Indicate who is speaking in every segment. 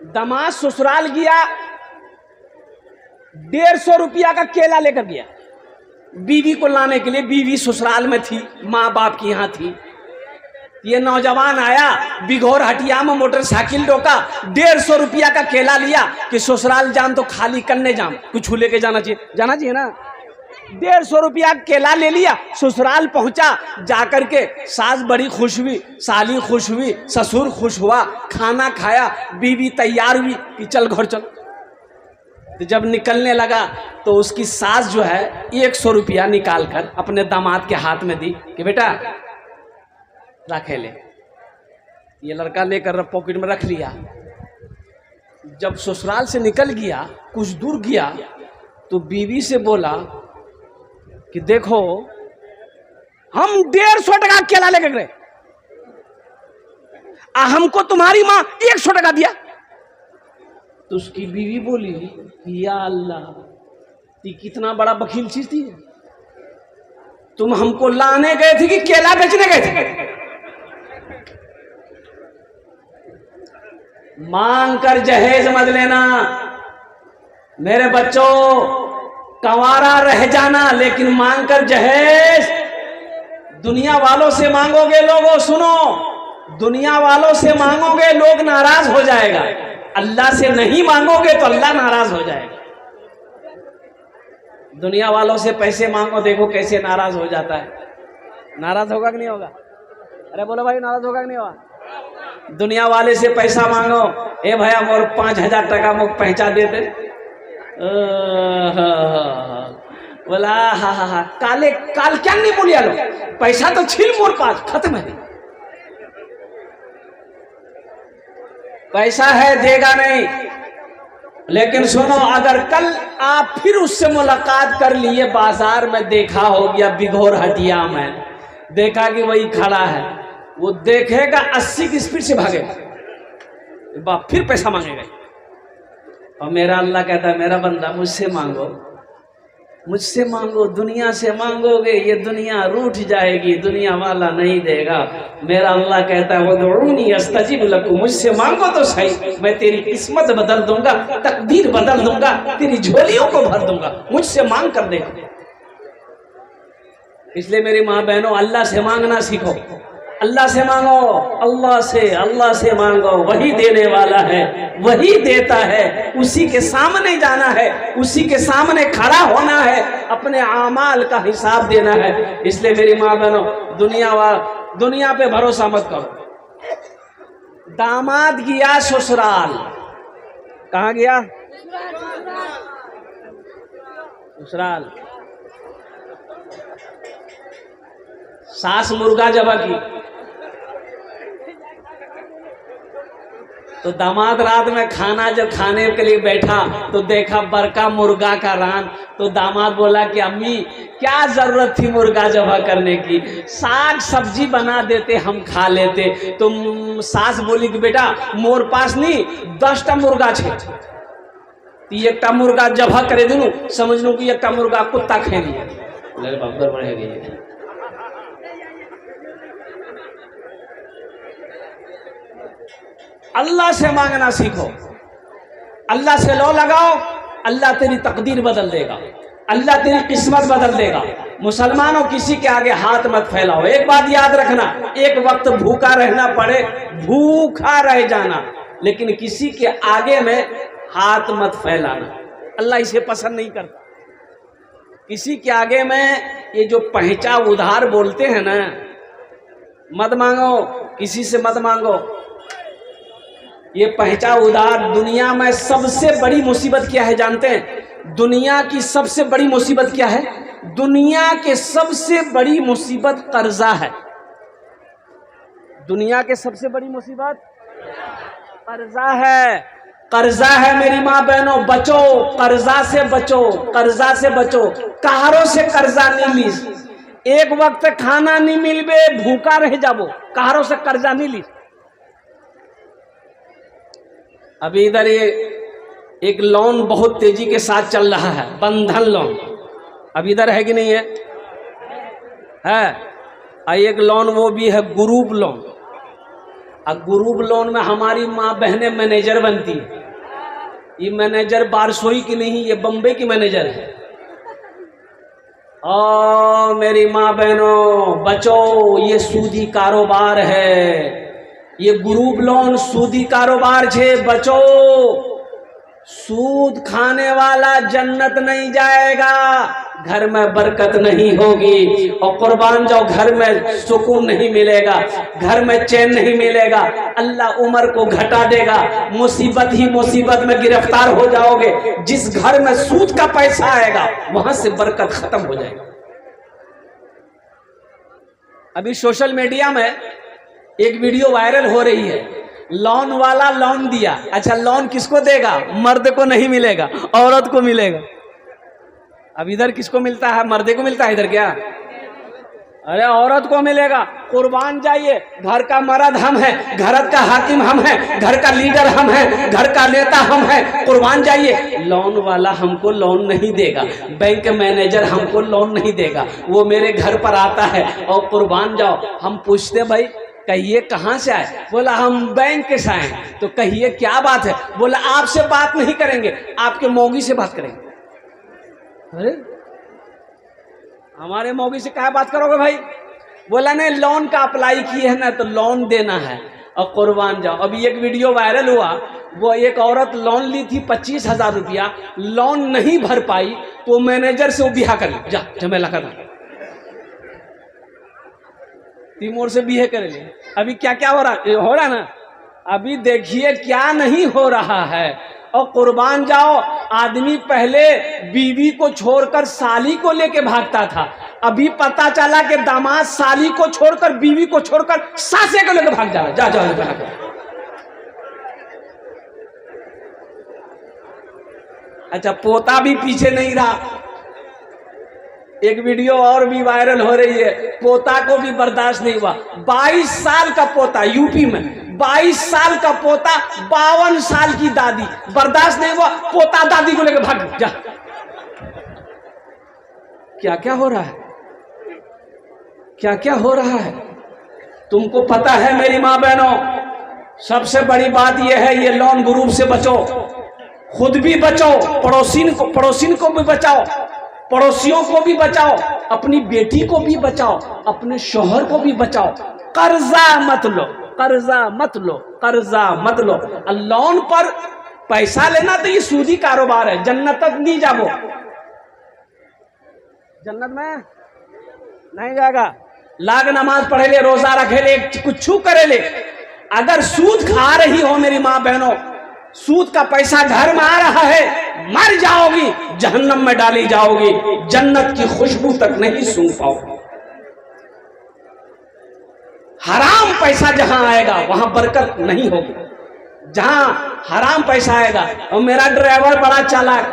Speaker 1: दामाद ससुराल गया, 150 रुपया का केला लेकर गया बीवी को लाने के लिए। बीवी ससुराल में थी, माँ बाप की यहाँ थी। ये नौजवान आया, बिघौर हटिया में मोटरसाइकिल रोका, 150 रुपया का केला लिया कि ससुराल जाम तो खाली करने जाम, कुछ लेके जाना चाहिए ना। 150 रुपया केला ले लिया, ससुराल पहुंचा, जाकर के सास बड़ी खुश हुई, साली खुश हुई, ससुर खुश हुआ, खाना खाया, बीवी तैयार हुई कि चल घर चल। तो जब निकलने लगा तो उसकी सास जो है 100 रुपया निकाल कर अपने दामाद के हाथ में दी कि बेटा रखे ले। ये लड़का लेकर पॉकेट में रख लिया। जब ससुराल से निकल गया, कुछ दूर गया तो बीवी से बोला कि देखो हम 150 टका केला लेकर गए, हमको तुम्हारी माँ 100 टका दिया। तो उसकी बीवी बोली या अल्लाह, ये कितना बड़ा बखील चीज थी। तुम हमको लाने गए थे कि केला बेचने गए थे? मांग कर जहेज मत लेना मेरे बच्चों, कंवारा रह जाना लेकिन मांग कर जहेज। दुनिया वालों से मांगोगे, लोगों सुनो, दुनिया वालों से मांगोगे लोग नाराज हो जाएगा, अल्लाह से नहीं मांगोगे तो अल्लाह नाराज हो जाएगा। दुनिया वालों से पैसे मांगो, देखो कैसे नाराज हो जाता है। नाराज होगा कि नहीं होगा? अरे बोलो भाई, नाराज होगा कि नहीं होगा? दुनिया वाले से पैसा मांगो, ए भैया मोर 5000 टका मुझ पहुंचा देते, बोला हा काले काल क्या नहीं बोलिया लो, पैसा तो छील मोर पास, खत्म है, पैसा है देगा नहीं। लेकिन सुनो, अगर कल आप फिर उससे मुलाकात कर लिए, बाजार में देखा हो गया, बिघौर हटिया में देखा कि वही खड़ा है, वो देखेगा 80 की स्पीड से भागेगा, बाप फिर पैसा मांगेगा। और मेरा अल्लाह कहता है मेरा बंदा मुझसे मांगो, मुझसे मांगो, दुनिया से मांगोगे ये दुनिया रूठ जाएगी, दुनिया वाला नहीं देगा। मेरा अल्लाह कहता है वदऊनी अस्तजिब लकुम, मुझसे मांगो तो सही, मैं तेरी किस्मत बदल दूंगा, तकदीर बदल दूंगा, तेरी झोलियों को भर दूंगा, मुझसे मांग कर देखो। इसलिए मेरी माँ बहनों, अल्लाह से मांगना सीखो, अल्लाह से मांगो, अल्लाह से मांगो, वही देने वाला है, वही देता है, उसी के सामने जाना है, उसी के सामने खड़ा होना है, अपने आमाल का हिसाब देना है। इसलिए मेरी माँ बहनों, दुनिया पे भरोसा मत करो। दामाद गया ससुराल, कहाँ गया? ससुराल। सास मुर्गा जबा की तो दामाद रात में खाना जब खाने के लिए बैठा तो देखा बड़का मुर्गा का रान। तो दामाद बोला कि अम्मी क्या जरूरत थी मुर्गा जबा करने की, साग सब्जी बना देते हम खा लेते। तो सास बोली कि बेटा मोर पास नहीं 10टा मुर्गा छे, एकटा मुर्गा जबा करे दूं, समझ लो कि एकटा मुर्गा कुत्ता खे लिया। अल्लाह से मांगना सीखो, अल्लाह से लो लगाओ, अल्लाह तेरी तकदीर बदल देगा, अल्लाह तेरी किस्मत बदल देगा। मुसलमानों किसी के आगे हाथ मत फैलाओ। एक बात याद रखना, एक वक्त भूखा रहना पड़े, भूखा रह जाना, लेकिन किसी के आगे में हाथ मत फैलाना, अल्लाह इसे पसंद नहीं करता। किसी के आगे में ये जो पहचा उधार बोलते हैं ना, मत मांगो, किसी से मत मांगो। ये पहचा उधार, दुनिया में सबसे बड़ी मुसीबत क्या है जानते हैं? दुनिया की सबसे बड़ी मुसीबत क्या है? दुनिया के सबसे बड़ी मुसीबत कर्जा है। दुनिया के सबसे बड़ी मुसीबत कर्जा है। कर्जा है मेरी माँ बहनों, बचो, कर्जा से बचो, कर्जा से बचो। कहारों से कर्जा नहीं लीस, एक वक्त खाना नहीं मिलबे, भूखा रह जाबो, कहारों से कर्जा नहीं लीस। अभी इधर ये एक लोन बहुत तेजी के साथ चल रहा है, बंधन लोन। अभी इधर है कि नहीं है? है। एक लोन वो भी है ग्रुप लोन। और ग्रुप लोन में हमारी माँ बहनें मैनेजर बनती है। ये मैनेजर बारसोई की नहीं, ये बम्बई की मैनेजर है। और मेरी माँ बहनों बचो, ये सूदी कारोबार है, ये ग्रुप लोन सूदी कारोबार छे। बचो, सूद खाने वाला जन्नत नहीं जाएगा, घर में बरकत नहीं होगी। और कुर्बान जाओ, घर में सुकून नहीं मिलेगा, घर में चैन नहीं मिलेगा। अल्लाह उम्र को घटा देगा, मुसीबत ही मुसीबत में गिरफ्तार हो जाओगे। जिस घर में सूद का पैसा आएगा वहां से बरकत खत्म हो जाएगी। अभी सोशल मीडिया में एक वीडियो वायरल हो रही है, लोन वाला लोन दिया। अच्छा, लोन किसको देगा? मर्द को नहीं मिलेगा, औरत को मिलेगा। अब इधर किसको मिलता है? मर्दे को मिलता है इधर क्या? अरे औरत को मिलेगा। कुर्बान जाइए, घर का मर्द हम हैं, घर का हाकिम हम हैं, घर का लीडर हम हैं, घर का नेता हम हैं। कुर्बान जाइए, लोन वाला हमको लोन नहीं देगा, बैंक मैनेजर हमको लोन नहीं देगा। वो मेरे घर पर आता है और कुर्बान जाओ, हम पूछते भाई कहिए कहाँ से आए? बोला हम बैंक से आए। तो कहिए क्या बात है? बोला आपसे बात नहीं करेंगे, आपके मौगी से बात करेंगे। अरे हमारे मौगी से क्या बात करोगे भाई? बोला नहीं, लोन का अप्लाई किए है ना, तो लोन देना है। और कुर्बान जाओ, अभी एक वीडियो वायरल हुआ, वो एक औरत लोन ली थी 25,000 रुपया, लोन नहीं भर पाई तो मैनेजर से वो बिहा कर ली। जा झमेला कर तिमोर से बीहे कर ले। अभी क्या क्या हो रहा ना, अभी देखिए क्या नहीं हो रहा है। और कुर्बान जाओ, आदमी पहले बीवी को छोड़कर साली को लेके भागता था, अभी पता चला कि दामाद साली को छोड़कर, बीवी को छोड़कर सासे को लेकर भाग जा रहा। जा जा अच्छा, पोता भी पीछे नहीं रहा। एक वीडियो और भी वायरल हो रही है, पोता को भी बर्दाश्त नहीं हुआ। 22 साल का पोता, यूपी में 22 साल का पोता, 52 साल की दादी, बर्दाश्त नहीं हुआ, पोता दादी को लेकर भाग जा। क्या क्या हो रहा है, क्या क्या हो रहा है तुमको पता है मेरी माँ बहनों? सबसे बड़ी बात यह है, ये लोन ग्रुप से बचो, खुद भी बचो, पड़ोसिन को भी बचाओ, पड़ोसियों को भी बचाओ, अपनी बेटी को भी बचाओ, अपने शौहर को भी बचाओ। कर्जा मत लो, कर्जा मत लो, कर्जा मत लो। लोन पर पैसा लेना तो ये सूदी कारोबार है, जन्नत तक नहीं जाओ, जन्नत में नहीं जाएगा। लाग नमाज पढ़े ले, रोजा रखे ले, कुछ करे ले, अगर सूद खा रही हो मेरी माँ बहनों, सूद का पैसा घर में आ रहा है, मर जाओगी, जहन्नम में डाली जाओगी, जन्नत की खुशबू तक नहीं सूंघ पाओगी। हराम पैसा जहां आएगा वहां बरकत नहीं होगी, जहां हराम पैसा आएगा। और मेरा ड्राइवर बड़ा चालाक,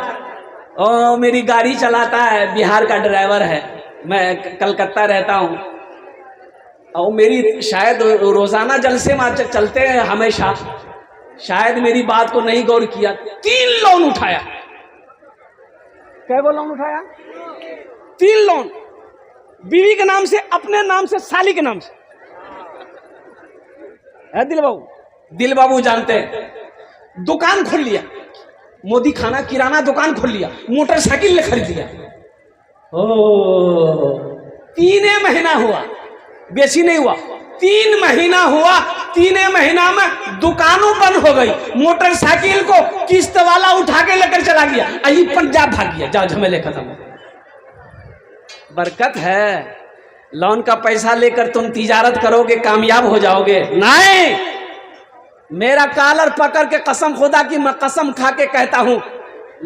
Speaker 1: और मेरी गाड़ी चलाता है, बिहार का ड्राइवर है, मैं कलकत्ता रहता हूं। और मेरी शायद रोजाना जलसे में चलते हैं हमेशा, शायद मेरी बात को नहीं गौर किया, 3 लोन उठाया। क्या लोन उठाया? 3 लोन, बीवी के नाम से, अपने नाम से, साली के नाम से है। दिल बाबू जानते हैं। दुकान खोल लिया, मोदी खाना किराना दुकान खोल लिया, मोटरसाइकिल खरीद लिया। ओ 3 महीना हुआ, बेसी नहीं हुआ, 3 महीना हुआ, 3 महीना में दुकानों बंद हो गई, मोटरसाइकिल को किस्त वाला उठा के लेकर चला गया, अभी पंजाब भाग गया। जाओ झमेले खत्म। बरकत है, लोन का पैसा लेकर तुम तिजारत करोगे, कामयाब हो जाओगे। नहीं, मेरा कॉलर पकड़ के कसम खुदा की मैं कसम खा के कहता हूं,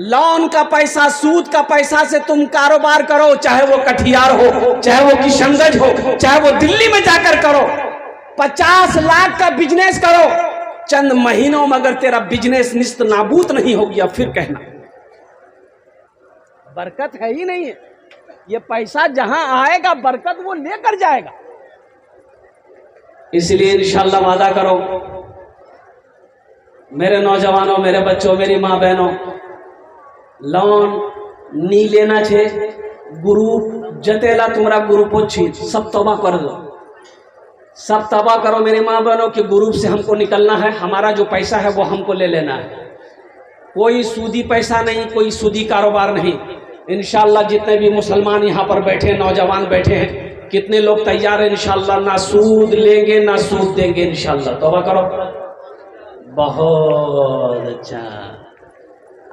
Speaker 1: लोन का पैसा, सूद का पैसा से तुम कारोबार करो, चाहे वो कटिहार हो, चाहे वो किशनगंज हो, चाहे वो दिल्ली में जाकर करो, 50 लाख का बिजनेस करो, चंद महीनों में अगर तेरा बिजनेस निस्त नाबूद नहीं हो गया फिर कहना बरकत है ही नहीं है। ये पैसा जहां आएगा बरकत वो लेकर जाएगा। इसलिए इंशाअल्लाह वादा करो मेरे नौजवानों, मेरे बच्चों, मेरी माँ बहनों, लोन नहीं लेना छे। ग्रुप जतेला तुम्हारा ग्रुप छी सब तौबा कर दो, सब तबाह करो मेरे माँ बहनों के ग्रुप से हमको निकलना है। हमारा जो पैसा है वो हमको ले लेना है। कोई सूदी पैसा नहीं, कोई सूदी कारोबार नहीं। इंशाल्लाह जितने भी मुसलमान यहाँ पर बैठे, नौजवान बैठे हैं, कितने लोग तैयार हैं इंशाल्लाह, ना सूद लेंगे ना सूद देंगे इंशाल्लाह। तौबा करो। बहुत अच्छा।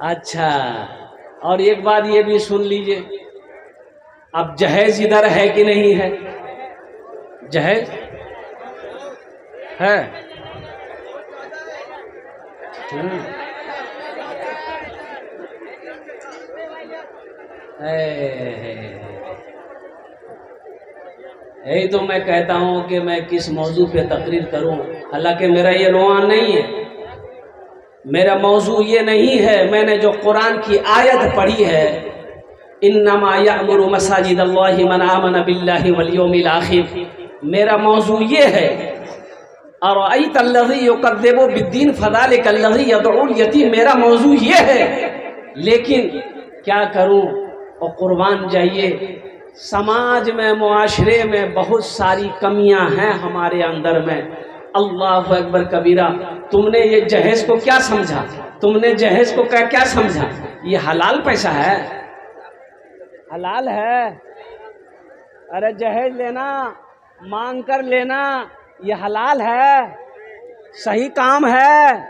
Speaker 1: अच्छा, और एक बात ये भी सुन लीजिए, अब जहेज इधर है कि नहीं है? जहेज है? यही तो मैं कहता हूँ कि मैं किस मौजू पे तकरीर करूँ। हालांकि मेरा ये रोआन नहीं है, मेरा मौजू ये नहीं है। मैंने जो कुरान की आयत पढ़ी है, इन्नमा यअमुरु मसाजिदल्लाहि मन आमन बिल्लाहि वल यौमिल आखिर, मेरा मौजू ये है। अरअयतल्लज़ी युकज़्ज़िबु बिद्दीन फ़ज़ालिकल्लज़ी यदउल यतीम, मेरा मौजू ये है। लेकिन क्या करूं, और कुर्बान जाइए, समाज में, मुआशरे में बहुत सारी कमियां हैं हमारे अंदर में। अल्लाह अकबर कबीरा। तुमने ये जहेज को क्या समझा? तुमने जहेज को क्या समझा? ये हलाल पैसा है, हलाल है। अरे जहेज लेना, मांग कर लेना, ये हलाल है, सही काम है।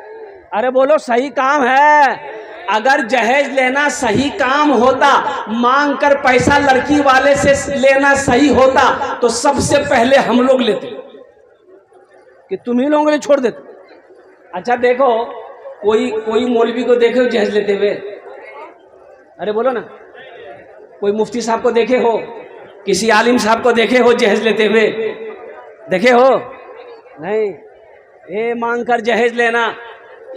Speaker 1: अरे बोलो, सही काम है। अगर जहेज लेना सही काम होता, मांग कर पैसा लड़की वाले से लेना सही होता, तो सबसे पहले हम लोग लेते, कि तुम ही लोगों ने छोड़ देते। अच्छा देखो, कोई मौलवी को देखे हो जहेज लेते हुए? अरे बोलो ना, कोई मुफ्ती साहब को देखे हो, किसी आलिम साहब को देखे हो जहेज लेते हुए? देखे हो? नहीं। ये मांग कर जहेज लेना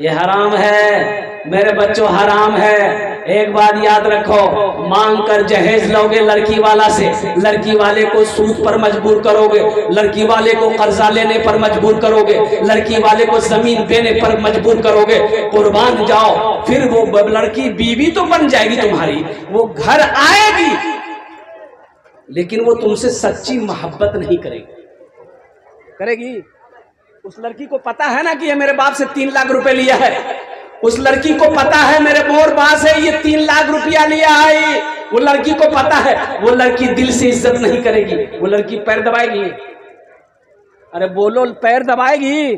Speaker 1: ये हराम है मेरे बच्चों, हराम है। एक बात याद रखो, मांग कर जहेज लोगे लड़की वाला से, लड़की वाले को सूद पर मजबूर करोगे, लड़की वाले को कर्जा लेने पर मजबूर करोगे, लड़की वाले को जमीन देने पर मजबूर करोगे। कुर्बान जाओ, फिर वो लड़की बीवी तो बन जाएगी तुम्हारी, वो घर आएगी, लेकिन वो तुमसे सच्ची मोहब्बत नहीं करेगी। उस लड़की को पता है ना कि ये मेरे बाप से 3 लाख रुपए लिया है। उस लड़की को पता है मेरे मोर बाप से ये 3 लाख रुपया लिया है। वो लड़की को पता है। वो लड़की दिल से इज्जत नहीं करेगी, वो लड़की पैर दबाएगी। अरे बोलो, पैर दबाएगी,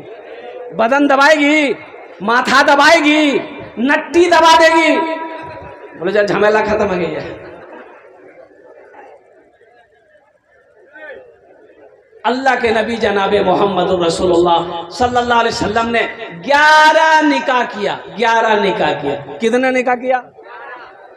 Speaker 1: बदन दबाएगी, माथा दबाएगी, नट्टी दबा देगी। बोलो जब झमेला खत्म हो गई है। अल्लाह के नबी जनाबे मोहम्मद रसूलुल्लाह सल्लल्लाहु अलैहि वसल्लम ने 11 निकाह किया। 11 निकाह किया। कितने निकाह किया?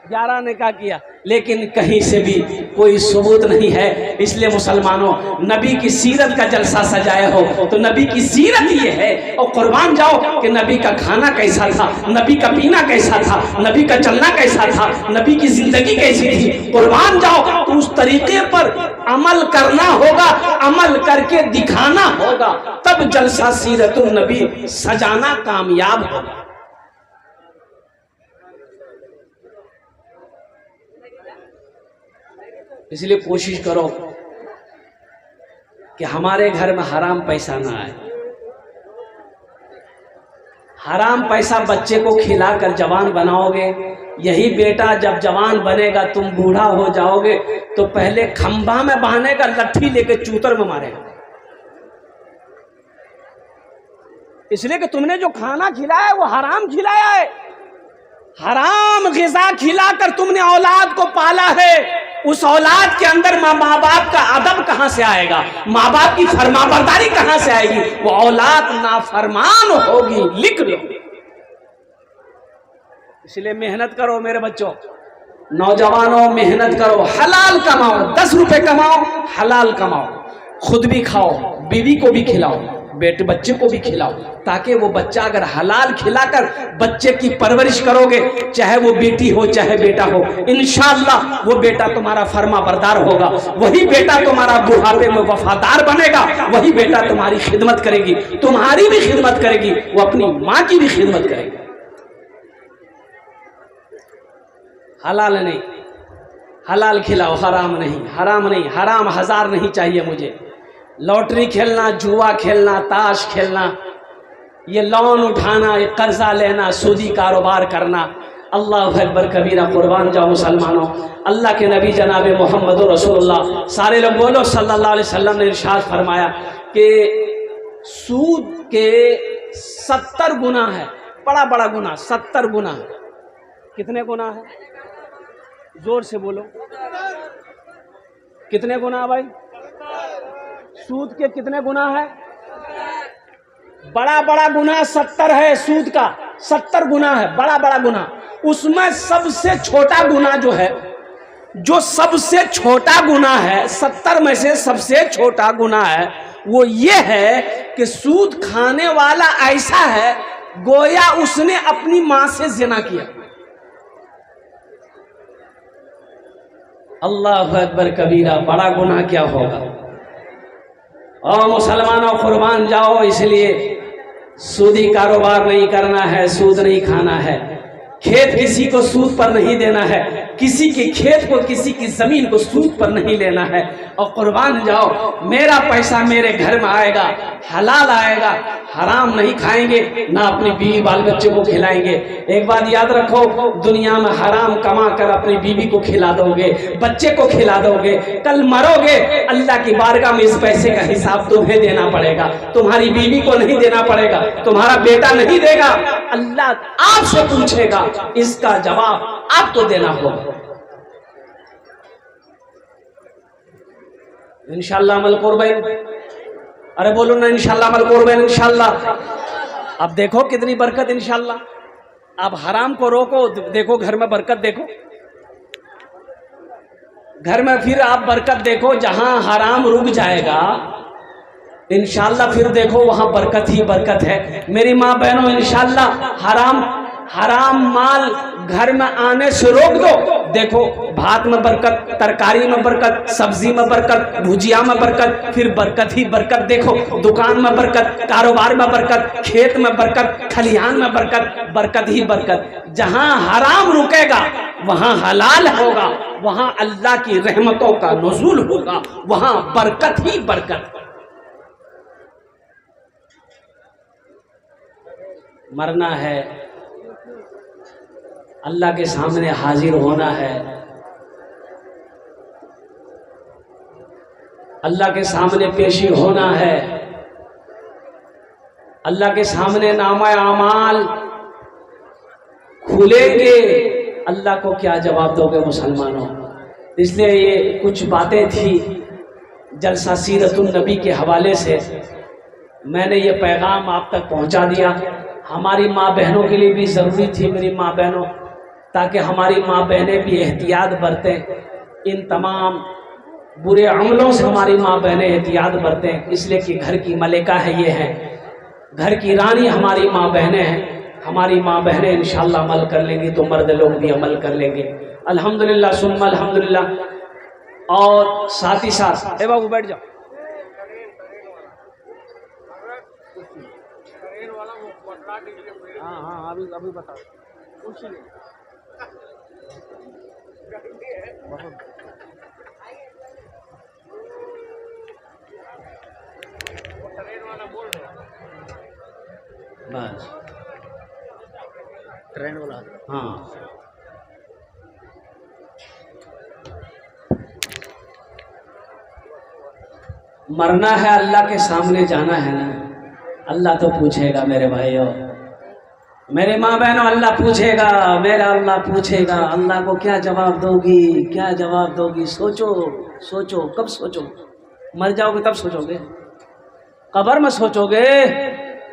Speaker 1: 11 निकाह किया। लेकिन कहीं से भी कोई सबूत नहीं है। इसलिए मुसलमानों, नबी की सीरत का जलसा सजाए हो तो नबी की सीरत ये है। और कुर्बान जाओ कि नबी का खाना कैसा था, नबी का पीना कैसा था, नबी का चलना कैसा था, नबी की जिंदगी कैसी थी। कुर्बान जाओ, तो उस तरीके पर अमल करना होगा, अमल करके दिखाना होगा, तब जलसा सीरतुन नबी सजाना कामयाब होगा। इसलिए कोशिश करो कि हमारे घर में हराम पैसा ना आए। हराम पैसा बच्चे को खिलाकर जवान बनाओगे। यही बेटा जब जवान बनेगा, तुम बूढ़ा हो जाओगे, तो पहले खंभा में बांधेगा, लट्ठी लेके चूतर में मारेगा। इसलिए कि तुमने जो खाना खिलाया है वो हराम खिलाया है। हराम ग़िज़ा खिलाकर तुमने औलाद को पाला है। उस औलाद के अंदर माँ बाप का अदब कहां से आएगा? माँ बाप की फरमाबरदारी कहां से आएगी? वो औलाद नाफरमान होगी। लिख लो। इसलिए मेहनत करो मेरे बच्चों, नौजवानों, मेहनत करो, हलाल कमाओ, 10 रुपए कमाओ, हलाल कमाओ, खुद भी खाओ, बीवी को भी खिलाओ, बेटे बच्चे को भी खिलाओ, ताकि वो बच्चा अगर हलाल खिलाकर बच्चे की परवरिश करोगे, चाहे वो बेटी हो चाहे बेटा हो, इंशाअल्लाह वो बेटा तुम्हारा फर्मा बरदार होगा। वही बेटा तुम्हारा बुढ़ापे में वफादार बनेगा। वही बेटा तुम्हारी खिदमत करेगी, तुम्हारी भी खिदमत करेगी, वो अपनी माँ की भी खिदमत करेगी। हलाल नहीं, हलाल खिलाओ, हराम नहीं, हराम नहीं, हराम 1000 नहीं चाहिए मुझे। लॉटरी खेलना, जुआ खेलना, ताश खेलना, ये लोन उठाना, ये कर्जा लेना, सूदी कारोबार करना। अल्लाह अकबर कबीरा। कुर्बान जाओ मुसलमानों, अल्लाह के नबी जनाब मोहम्मद रसूलुल्लाह सारे लोग बोलो सल्लल्लाहु अलैहि वसल्लम ने इरशाद फरमाया कि सूद के 70 गुना है, बड़ा बड़ा गुना, 70 गुना। कितने गुना है? जोर से बोलो, कितने गुना भाई? सूद के कितने गुना है? बड़ा बड़ा गुना 70 है। सूद का 70 गुना है, बड़ा बड़ा गुना। उसमें सबसे छोटा गुना जो है, जो सबसे छोटा गुना है, 70 में से सबसे छोटा गुना है, वो ये है कि सूद खाने वाला ऐसा है गोया उसने अपनी मां से जिना किया। अल्लाह अकबर कबीरा। बड़ा गुनाह क्या होगा? और मुसलमानों कुर्बान जाओ, इसलिए सूदी कारोबार नहीं करना है, सूद नहीं खाना है, खेत किसी को सूद पर नहीं देना है, किसी के खेत को, किसी की जमीन को सूद पर नहीं लेना है। और कुर्बान जाओ, मेरा पैसा मेरे घर में आएगा, हलाल आएगा, हराम नहीं खाएंगे, ना अपनी बीवी बाल बच्चे को खिलाएंगे। एक बात याद रखो, दुनिया में हराम कमा कर अपनी बीवी को खिला दोगे, बच्चे को खिला दोगे, कल मरोगे, अल्लाह की बारगाह में इस पैसे का हिसाब तुम्हें देना पड़ेगा, तुम्हारी बीवी को नहीं देना पड़ेगा, तुम्हारा बेटा नहीं देगा, अल्लाह आपसे पूछेगा, इसका जवाब आपको देना होगा। इंशाअल्लाह अमल करबेन। अरे बोलो ना इंशाअल्लाह अमल करबेन इंशाअल्लाह। अब देखो कितनी बरकत इंशाअल्लाह। अब हराम को रोको, देखो घर में बरकत, देखो घर में फिर आप बरकत देखो। जहां हराम रुक जाएगा इंशाअल्लाह फिर देखो वहां बरकत ही बरकत है। मेरी माँ बहनों, इंशाअल्लाह हराम माल घर में आने से रोक दो, देखो भात में बरकत, तरकारी में बरकत, सब्जी में बरकत, भुजिया में बरकत, फिर बरकत ही बरकत। देखो दुकान में बरकत, कारोबार में बरकत, खेत में बरकत, खलिहान में बरकत, बरकत ही बरकत। जहां हराम रुकेगा वहां हलाल होगा, वहां अल्लाह की रहमतों का नुज़ूल होगा, वहां बरकत ही बरकत। मरना है, अल्लाह के सामने हाजिर होना है, अल्लाह के सामने पेशी होना है, अल्लाह के सामने नामा आमाल खुलेंगे। अल्लाह को क्या जवाब दोगे मुसलमानों? इसलिए ये कुछ बातें थी जलसा सीरतुन नबी के हवाले से, मैंने ये पैगाम आप तक पहुंचा दिया। हमारी माँ बहनों के लिए भी ज़रूरी थी, मेरी माँ बहनों, ताकि हमारी माँ बहनें भी एहतियात बरतें, इन तमाम बुरे अमलों से हमारी माँ बहनें एहतियात बरतें। इसलिए कि घर की मलिका है, ये है घर की रानी हमारी माँ बहनें हैं। हमारी माँ बहनें इंशाअल्लाह अमल कर लेंगी तो मर्द लोग भी अमल कर लेंगे। अल्हम्दुलिल्लाह सुम्मा अल्हम्दुलिल्लाह। और साथ ही साथ, ए बाबू बैठ जाओ, हाँ हाँ अभी बताओ। बस ट्रेन वाला, हाँ मरना है, अल्लाह के सामने जाना है ना, अल्लाह तो पूछेगा मेरे भाइयों, मेरे माँ बहनों, अल्लाह पूछेगा, मेरा अल्लाह पूछेगा। अल्लाह को क्या जवाब दोगी, क्या जवाब दोगी? सोचो सोचो, कब सोचो? मर जाओगे तब सोचोगे? कब्र में सोचोगे?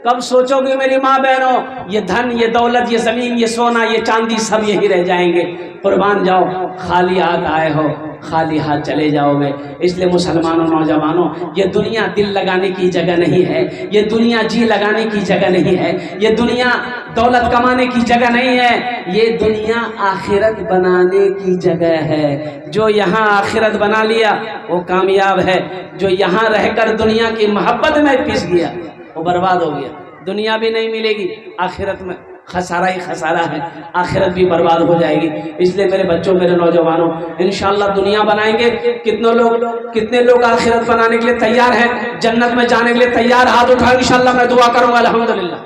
Speaker 1: कब सोचोगे मेरी माँ बहनों? ये धन, ये दौलत, ये जमीन, ये सोना, ये चांदी सब यही रह जाएंगे। कुर्बान जाओ, खाली हाथ आए हो, खाली हाथ चले जाओगे। इसलिए मुसलमानों, नौजवानों, ये दुनिया दिल लगाने की जगह नहीं है, ये दुनिया जी लगाने की जगह नहीं है, ये दुनिया दौलत कमाने की जगह नहीं है, ये दुनिया आखिरत बनाने की जगह है। जो यहाँ आखिरत बना लिया वो कामयाब है, जो यहाँ रहकर दुनिया की मोहब्बत में पिस गया वो बर्बाद हो गया। दुनिया भी नहीं मिलेगी, आखिरत में खसारा ही खसारा है, आखिरत भी बर्बाद हो जाएगी। इसलिए मेरे बच्चों, मेरे नौजवानों, इंशाअल्लाह दुनिया बनाएंगे। कितने लोग आखिरत बनाने के लिए तैयार हैं, जन्नत में जाने के लिए तैयार? हाथ उठाओ, इंशाअल्लाह मैं दुआ करूंगा। अल्हम्दुलिल्लाह।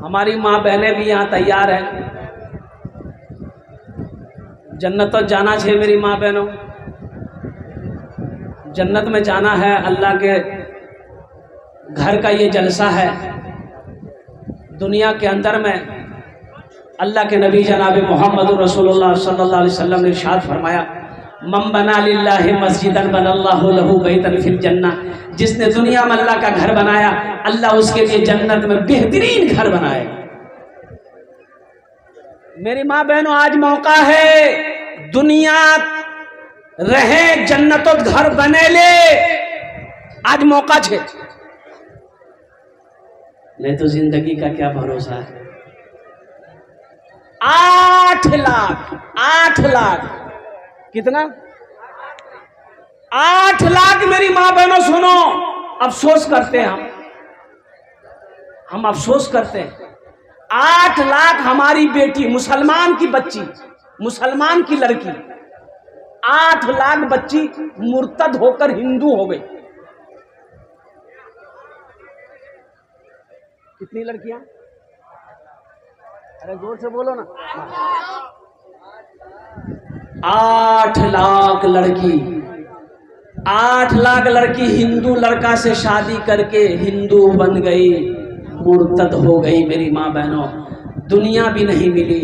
Speaker 1: हमारी माँ बहनें भी यहाँ तैयार हैं। जन्नत तो जाना चाहिए मेरी माँ बहनों, जन्नत में जाना है। अल्लाह के घर का ये जलसा है। दुनिया के अंदर में अल्लाह के नबी जनाब मोहम्मद रसूलुल्लाह सल्लल्लाहु अलैहि वसल्लम ने इरशाद फरमाया, मम बना लिल्लाहि मस्जिदन बनल्लाहु लहू बैतन फिल जन्ना। जिसने दुनिया में अल्लाह का घर बनाया, अल्लाह उसके लिए जन्नत में बेहतरीन घर बनाएगा। मेरी माँ बहनों, आज मौका है, दुनिया रहे जन्नत घर बने ले, आज मौका छे। नहीं तो जिंदगी का क्या भरोसा है। 8 लाख कितना? 8 लाख मेरी माँ बहनों सुनो, अफसोस करते हैं हम अफसोस करते हैं। 8 लाख हमारी बेटी, मुसलमान की बच्ची, मुसलमान की लड़की, 8 लाख बच्ची मुर्तद होकर हिंदू हो गई। कितनी लड़कियां? अरे जोर से बोलो ना। 8 लाख लड़की, 8 लाख लड़की हिंदू लड़का से शादी करके हिंदू बन गई, मुर्तद हो गई। मेरी माँ बहनों, दुनिया भी नहीं मिली,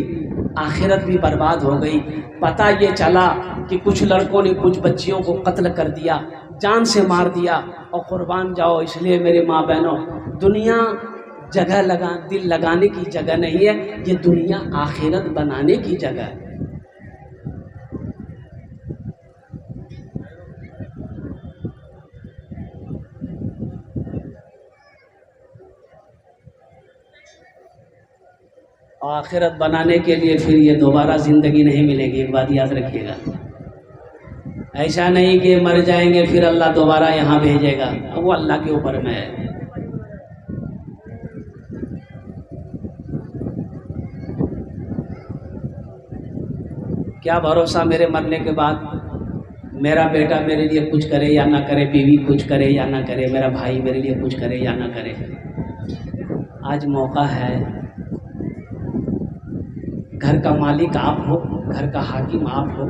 Speaker 1: आखिरत भी बर्बाद हो गई। पता ये चला कि कुछ लड़कों ने कुछ बच्चियों को कत्ल कर दिया, जान से मार दिया, और कुर्बान जाओ। इसलिए मेरी माँ बहनों, दुनिया दिल लगाने की जगह नहीं है, ये दुनिया आखिरत बनाने की जगह है। आखिरत बनाने के लिए फिर ये दोबारा ज़िंदगी नहीं मिलेगी। एक बात याद रखिएगा, ऐसा नहीं कि मर जाएंगे फिर अल्लाह दोबारा यहाँ भेजेगा, वो अल्लाह के ऊपर में है। क्या भरोसा मेरे मरने के बाद मेरा बेटा मेरे लिए कुछ करे या ना करे, बीवी कुछ करे या ना करे, मेरा भाई मेरे लिए कुछ करे या ना करे। आज मौका है, घर का मालिक आप हो, घर का हाकिम आप हो,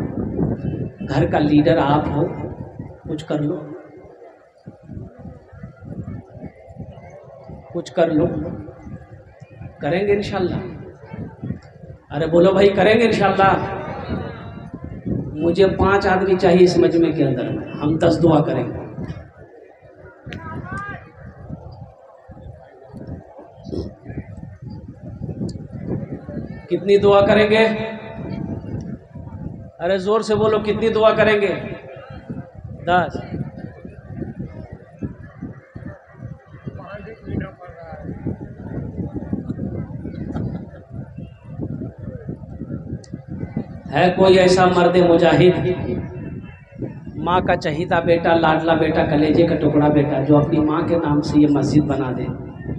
Speaker 1: घर का लीडर आप हो, कुछ कर लो, कुछ कर लो। करेंगे इंशाल्लाह। अरे बोलो भाई, करेंगे इंशाल्लाह। मुझे 5 आदमी चाहिए इस मजमे के अंदर में, हम 10 दुआ करेंगे। कितनी दुआ करेंगे? अरे जोर से बोलो, कितनी दुआ करेंगे? 10। है कोई ऐसा मर्द मुजाहिद, माँ का चहीता बेटा, लाडला बेटा, कलेजे का टुकड़ा बेटा, जो अपनी माँ के नाम से ये मस्जिद बना दे?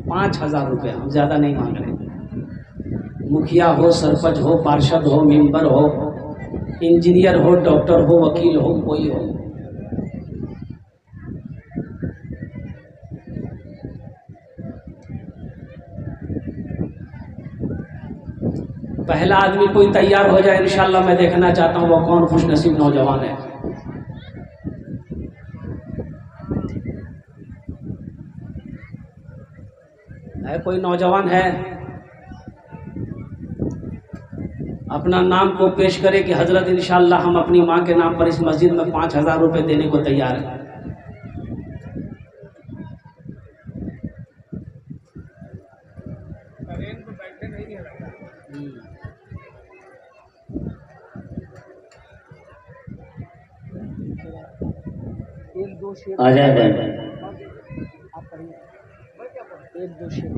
Speaker 1: 5000 रुपये, हम ज़्यादा नहीं मांग रहे। मुखिया हो, सरपंच हो, पार्षद हो, मेंबर हो, इंजीनियर हो, डॉक्टर हो, वकील हो, कोई हो, पहला आदमी कोई तैयार हो जाए इंशाल्लाह। मैं देखना चाहता हूँ वो कौन खुशनसीब नौजवान है। कोई नौजवान है, अपना नाम को पेश करे कि हजरत इंशाल्लाह हम अपनी माँ के नाम पर इस मस्जिद में 5000 रुपये देने को तैयार हैं।
Speaker 2: आ जाए
Speaker 1: एक दो शेर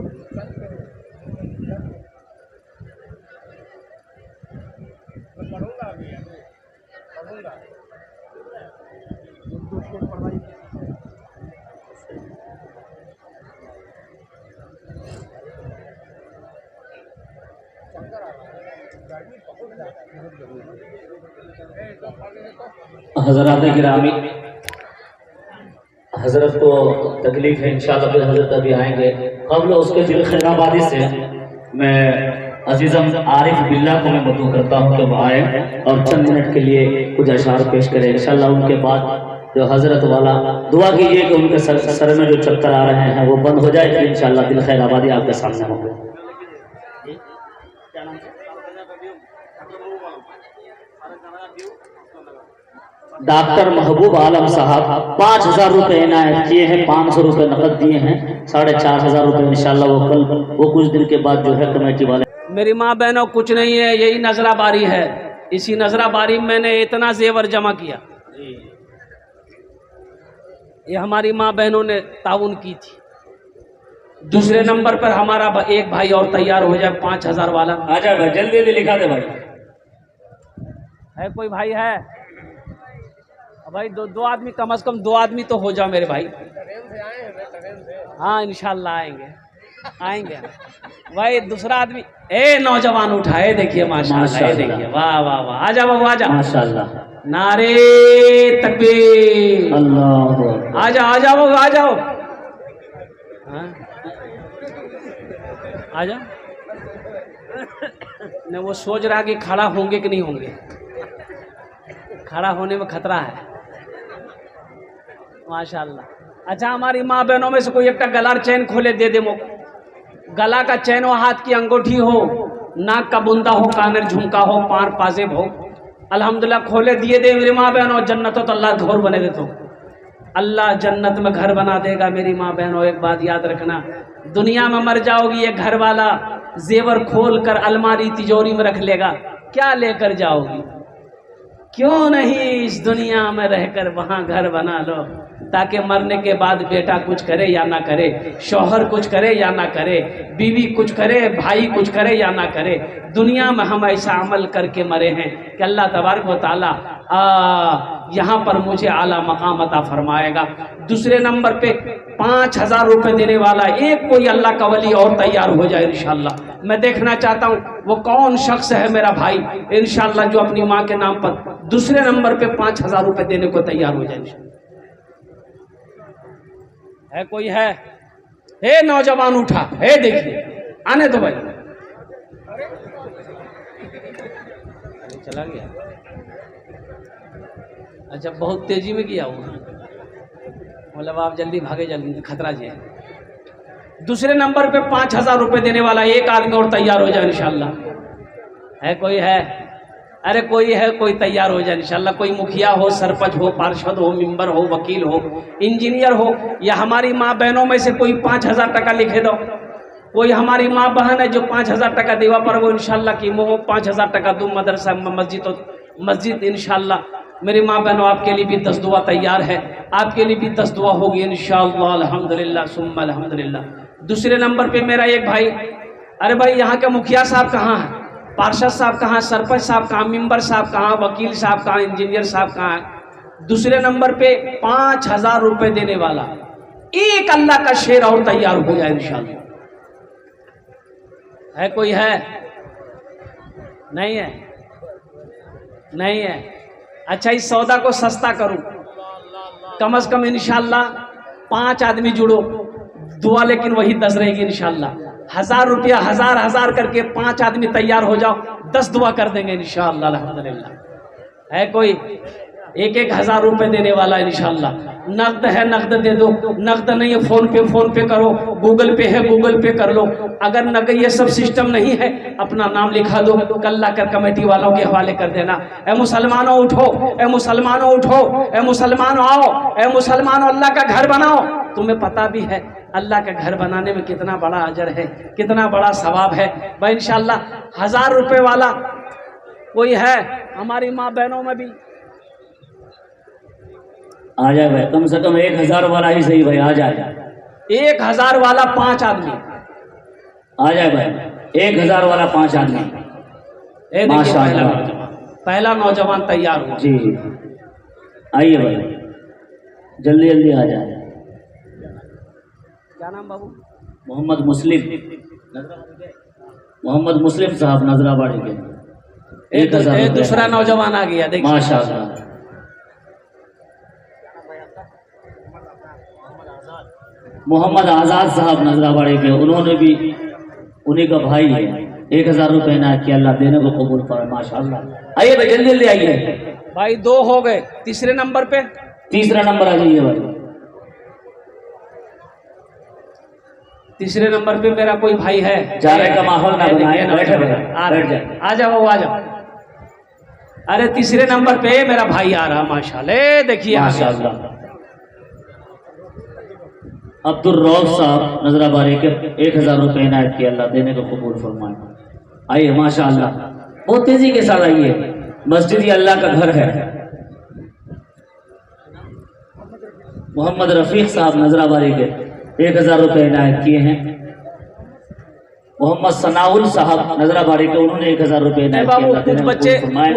Speaker 2: हजरात गिरामी, हजरत को तकलीफ है, इंशाल्लाह फिर हजरत अभी आएंगे। कबल उसके दिल खैराबादी से मैं अजीज़म आरिफ बिल्ला को मैं बतू करता हूँ कि वो आए और चंद मिनट के लिए कुछ अशार पेश करें इंशाल्लाह। उनके बाद जो हजरत वाला दुआ कीजिए कि उनके सर में जो चक्कर आ रहे हैं वो बंद हो जाए, फिर इंशाल्लाह दिल खैराबादी आपके सामने होंगे। डॉक्टर महबूब आलम साहब 5,000 रुपये इनायत किए हैं, 500 रुपये नकद दिए हैं, 4,500 रुपये इंशाल्लाह वो कुछ दिन के बाद जो है कमेटी वाले।
Speaker 1: मेरी माँ बहनों कुछ नहीं है, यही नजरा बारी है। इसी नजरा बारी में मैंने इतना जेवर जमा किया, ये हमारी माँ बहनों ने ताउन की थी। दूसरे नंबर पर हमारा एक भाई और तैयार हो जाए 5,000 वाला।
Speaker 2: आ जाए भाई, जल्दी जल्दी लिखा दे भाई।
Speaker 1: है कोई भाई है? भाई दो आदमी, कम से कम 2 आदमी तो हो जाओ मेरे भाई। हाँ इंशाल्लाह आएंगे भाई। दूसरा आदमी, ए नौजवान उठाए, देखिए माशाल्लाह, देखिए वाह वाह वाह। आ जाओ बाबू, आ जाओ माशाल्लाह। नारे तकबीर,
Speaker 2: अल्लाह।
Speaker 1: आ जाओ आ जाओ आ जाओ, हाँ आ जाओ। न वो सोच रहा कि खड़ा होंगे कि नहीं होंगे, खड़ा होने में खतरा है माशाल्लाह। अच्छा हमारी माँ बहनों में से कोई एक गलार चैन खोले दे दे मोको। गला का चैन हो, हाथ की अंगूठी हो, नाक का बुंदा हो, कानर झुमका हो, पार पाजेब हो, अल्हम्दुलिल्लाह खोले दिए दे मेरी माँ बहनों। जन्नत हो तो अल्लाह घर बने दे, तो अल्लाह जन्नत में घर बना देगा मेरी माँ बहनों। एक बात याद रखना, दुनिया में मर जाओगी, ये घर वाला जेवर खोल कर अलमारी तिजोरी में रख लेगा, क्या लेकर जाओगी? क्यों नहीं इस दुनिया में रहकर वहां घर बना लो, ताकि मरने के बाद बेटा कुछ करे या ना करे, शौहर कुछ करे या ना करे, बीवी कुछ करे, भाई कुछ करे या ना करे। दुनिया में हम ऐसा अमल करके मरे हैं कि अल्लाह तबारक व तआला यहाँ पर मुझे आला मकाम अता फरमाएगा। दूसरे नंबर पे 5,000 रुपये देने वाला एक कोई अल्लाह का वली और तैयार हो जाए इंशाल्लाह। मैं देखना चाहता हूँ वो कौन शख्स है मेरा भाई इंशाल्लाह जो अपनी माँ के नाम पर दूसरे नंबर पे 5,000 रुपये देने को तैयार हो जाए। है कोई है? हे नौजवान उठा, हे देखिए आने दो भाई। चला गया, अच्छा बहुत तेजी में किया हुआ, मतलब आप जल्दी भागे, जल्दी खतरा जी है। दूसरे नंबर पे 5,000 रुपये देने वाला एक आदमी और तैयार हो जाए इंशाल्लाह। है कोई है? अरे कोई है, कोई तैयार हो जाए इंशाल्लाह। कोई मुखिया हो, सरपंच हो, पार्षद हो, मेंबर हो, वकील हो, इंजीनियर हो, या हमारी माँ बहनों में से कोई 5,000 टका लिखे दो। कोई हमारी माँ बहन है जो 5,000 टका देवा पर वो इंशाल्लाह की मोह 5,000 टका दूँ मदरसा मस्जिद इंशाल्लाह। मेरी माँ बहनों आपके लिए भी 10 दुआ तैयार है, आपके लिए भी 10 दुआ होगी इंशाअल्लाह। अल्हम्दुलिल्लाह सुम्मा अल्हम्दुलिल्लाह। दूसरे नंबर पे मेरा एक भाई, अरे भाई यहाँ के मुखिया साहब कहाँ हैं, पार्षद साहब कहाँ, सरपंच साहब कहाँ, मेंबर साहब कहाँ, वकील साहब कहाँ, इंजीनियर साहब कहाँ है? दूसरे नंबर पे 5,000 रुपये देने वाला एक अल्लाह का शेर और तैयार हो जाए इंशाअल्लाह। है कोई है? नहीं है? नहीं है? अच्छा इस सौदा को सस्ता करूं, कम से कम इंशाल्लाह 5 आदमी जुड़ो, दुआ लेकिन वही 10 रहेगी इंशाल्लाह। 1,000 रुपया 1,000 करके 5 आदमी तैयार हो जाओ, 10 दुआ कर देंगे इंशाल्लाह अल्हम्दुलिल्लाह। है कोई? एक 1,000 रुपये देने वाला इंशाल्लाह। नकद है नकद दे दो, नकद नहीं है फोन पे करो, गूगल पे है गूगल पे कर लो। अगर नकद ये सब सिस्टम नहीं है अपना नाम लिखा दो, कल्ला कर कमेटी वालों के हवाले कर देना। ए मुसलमानों उठो, ए मुसलमानों उठो, ए मुसलमानों आओ, ए मुसलमानों अल्लाह का घर बनाओ। तुम्हें पता भी है अल्लाह का घर बनाने में कितना बड़ा अजर है, कितना बड़ा सवाब है भाई इंशाल्लाह। 1,000 रुपये वाला कोई है हमारी माँ बहनों में भी?
Speaker 2: आ जाए भाई, कम से कम 1,000 वाला ही सही भाई, आ जाए।
Speaker 1: 1,000 वाला 5 आदमी
Speaker 2: आ जाए भाई, 1,000 वाला 5 आदमी।
Speaker 1: पहला नौजवान तैयार हो
Speaker 2: जी, आइए भाई जल्दी जल्दी आ जाए।
Speaker 1: क्या नाम बाबू?
Speaker 2: मोहम्मद मुस्लिम साहब नजराबाड़ी के। 1000
Speaker 1: दूसरा नौजवान आ गया, देखिए
Speaker 2: माशाल्लाह। मोहम्मद आजाद साहब नजराबाड़ी के, उन्होंने भी उन्हीं का भाई है, 1000 रुपये इनायत किया, अल्लाह देने को कबूल करे माशाल्लाह। आइए भाई जल्दी जल्दी आइए,
Speaker 1: भाई 2 हो गए। तीसरे नंबर पे,
Speaker 2: तीसरा नंबर आ जाइए भाई।
Speaker 1: तीसरे नंबर पे मेरा कोई भाई है,
Speaker 2: जाने का माहौल ना बनाए, बैठे बैठे बैठ जाए।
Speaker 1: आ जाओ आ जाओ। अरे तीसरे नंबर पे मेरा भाई आ रहा माशाल्लाह, देखिए
Speaker 2: माशाल्लाह। अब्दुल रऊफ साहब नजराबाड़ी के 1000 रुपये इनायत किया, अल्लाह देने को कबूल फरमाए। आइए माशाल्लाह, बहुत तेजी के साथ आइए, मस्जिद ही अल्लाह का घर है। मोहम्मद रफीक साहब नजराबाड़ी के 1000 रुपये इनायत किए हैं। मोहम्मद सनाउल साहब नजराबाड़ी के, उन्होंने 1000 रुपये इनायत किया, अल्लाह देने को कबूल फरमाए।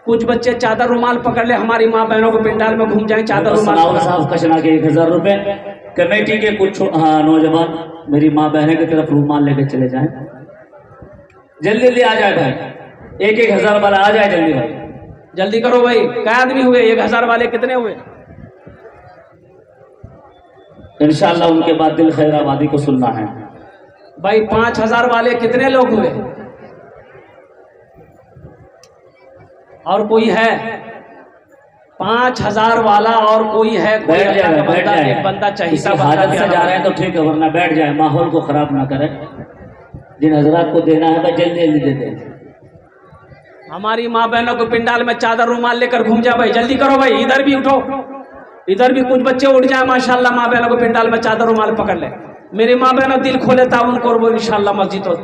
Speaker 1: कुछ बच्चे चादर रुमाल पकड़ ले, हमारी माँ बहनों को पिंडाल में घूम जाए चादर रुमाल।
Speaker 2: सनाउल साहब कचना के 1000 रुपये। कमेटी के कुछ नौजवान मेरी माँ बहने की तरफ रुमाल लेके चले जाएं। जल्दी जल्दी आ जाए भाई, 1000 वाला आ जाए जल्दी भाई,
Speaker 1: जल्दी करो भाई। क्या आदमी हुए 1000 वाले, कितने हुए?
Speaker 2: इंशाल्लाह उनके बाद दिल खैर आबादी को सुनना है
Speaker 1: भाई। 5000 वाले कितने लोग हुए? और कोई है 5000 वाला? और कोई है? कोई
Speaker 2: बैठ जाए, बैठ जाए।
Speaker 1: एक बंदा चाहिए,
Speaker 2: किसी हालत से जा रहे हैं तो ठीक है, वरना बैठ जाए, माहौल को खराब ना करें। जिन हजरात को देना है भाई जल्दी जल्दी दे दें।
Speaker 1: हमारी माँ बहनों को पिंडाल में चादर रुमाल लेकर घूम जा भाई, जल्दी करो भाई। इधर भी उठो, इधर भी कुछ बच्चे उठ जाए माशाल्लाह, माँ बहनों को पिंडाल में चादर रुमाल पकड़ ले। मेरी माँ बहनों दिल खोले ताउन को, वो इंशाल्लाह मस्जिद हो।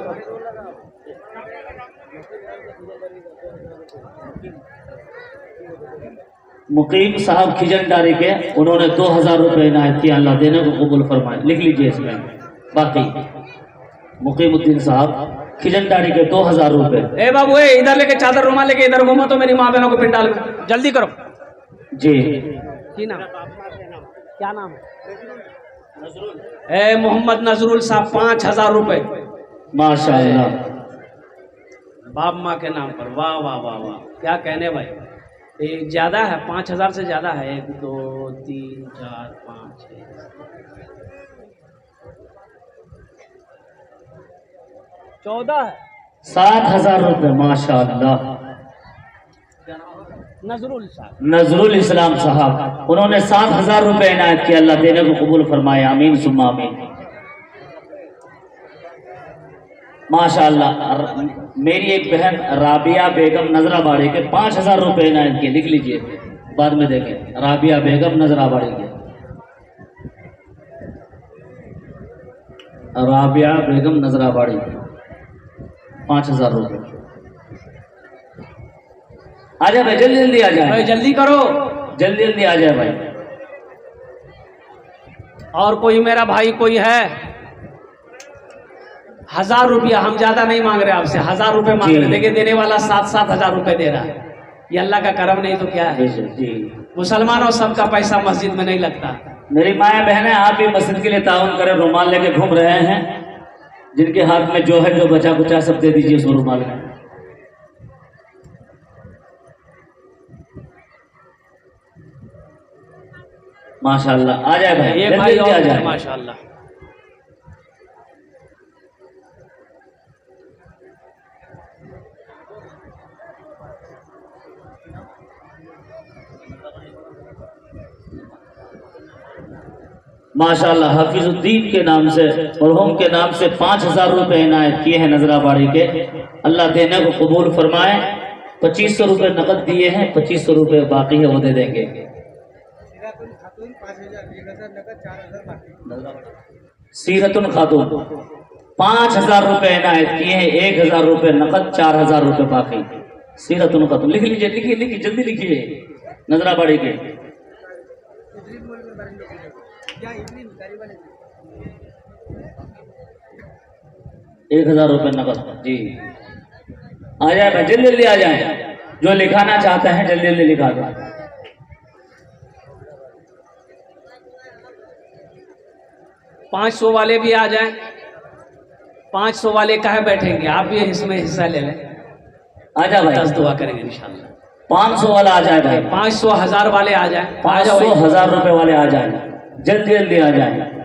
Speaker 2: मुकीम साहब खिजनदारी के, उन्होंने 2000 रुपये इनायत किया, अल्लाह देने को कबूल फरमाए। लिख लीजिए इसमें बाकी। मुकीमुद्दीन साहब खिजनदारी के 2000 रुपये।
Speaker 1: ए बाबू, इधर लेके चादर रुमाल लेके इधर घूमो तो मेरी माँ बहनों को पिंडाल में, जल्दी करो
Speaker 2: जी।
Speaker 1: की नाम, क्या नाम है? मोहम्मद नजरुल साहब 5000 रुपये
Speaker 2: माशाल्लाह,
Speaker 1: बाप माँ के नाम पर। वाह वाह वाह वाह, क्या कहने भाई। एक ज्यादा है, 5000 से ज्यादा है। 1 2 3 4 5 6 14 है।
Speaker 2: 7000 रुपये माशाल्लाह।
Speaker 1: नजरुल साहब,
Speaker 2: नजरुल इस्लाम साहब, उन्होंने 7000 रुपये इनायत किया, अल्लाह देने को कबूल फरमाए। आमीन सुम्मा आमीन। माशाल्लाह। मेरी एक बहन राबिया बेगम नजराबाड़ी के 5000 रुपये इनायत किए, लिख लीजिए, बाद में देखें। राबिया बेगम नजराबाड़ी के, राबिया बेगम नजराबाड़ी 5000 रुपये। आ जाए भाई, जल्दी जल्दी आ जाए
Speaker 1: भाई जल्दी करो,
Speaker 2: जल्दी जल्दी आ जाए भाई।
Speaker 1: और कोई मेरा भाई कोई है? 1000 रुपया, हम ज्यादा नहीं मांग रहे आपसे, 1000 रुपये मांग रहे। देखिए देने वाला 7-7 रुपये दे रहा है। ये अल्लाह का करम नहीं तो क्या है।
Speaker 2: जी।
Speaker 1: मुसलमानों सबका पैसा मस्जिद में नहीं लगता।
Speaker 2: मेरी माया बहनें, आप भी मस्जिद के लिए ताउन करें। रुमाल लेके घूम रहे हैं, जिनके हाथ में जो है जो बचा कुचा सब दे दीजिए उस रुमाल में। माशाल्लाह, आ जाए भाई,
Speaker 1: ये
Speaker 2: जल्दी
Speaker 1: भाई
Speaker 2: जल्दी आ जाए।
Speaker 1: माशाल्लाह।
Speaker 2: माशाल्लाह, हफीजुद्दीन के नाम से और होम के नाम से 5000 रुपये इनायत किए हैं नजराबाड़ी के, अल्लाह देने को कबूल फरमाए। 2500 रुपये नकद दिए हैं, 2500 रुपये बाकी है वो दे देंगे। सीरतुन खातून 5000 रुपये इनायत किए हैं, 1000 रुपये नकद, 4000 रुपये बाकी। सीरतुन खातून, लिख लीजिए, लिखिए लिखिए, जल्दी लिखिए। नजराबाड़ी के 1000 रुपये नकद जी। आ जाए भाई, जल्दी जल्दी आ जाए। जो लिखाना चाहते हैं जल्दी जल्दी लिखा दो।
Speaker 1: 500 वाले भी आ जाएं। 500 वाले काहे बैठेंगे, आप भी इसमें हिस्सा ले लें,
Speaker 2: आजा भाई
Speaker 1: 10 दुआ करेंगे इंशाल्लाह।
Speaker 2: 500 वाला आ जाए भाई,
Speaker 1: 500 1000 वाले आ जाए, आ जाओ
Speaker 2: 500
Speaker 1: भाई।
Speaker 2: 1000 रुपए वाले आ जाए, जल्दी जल्दी आ जाए।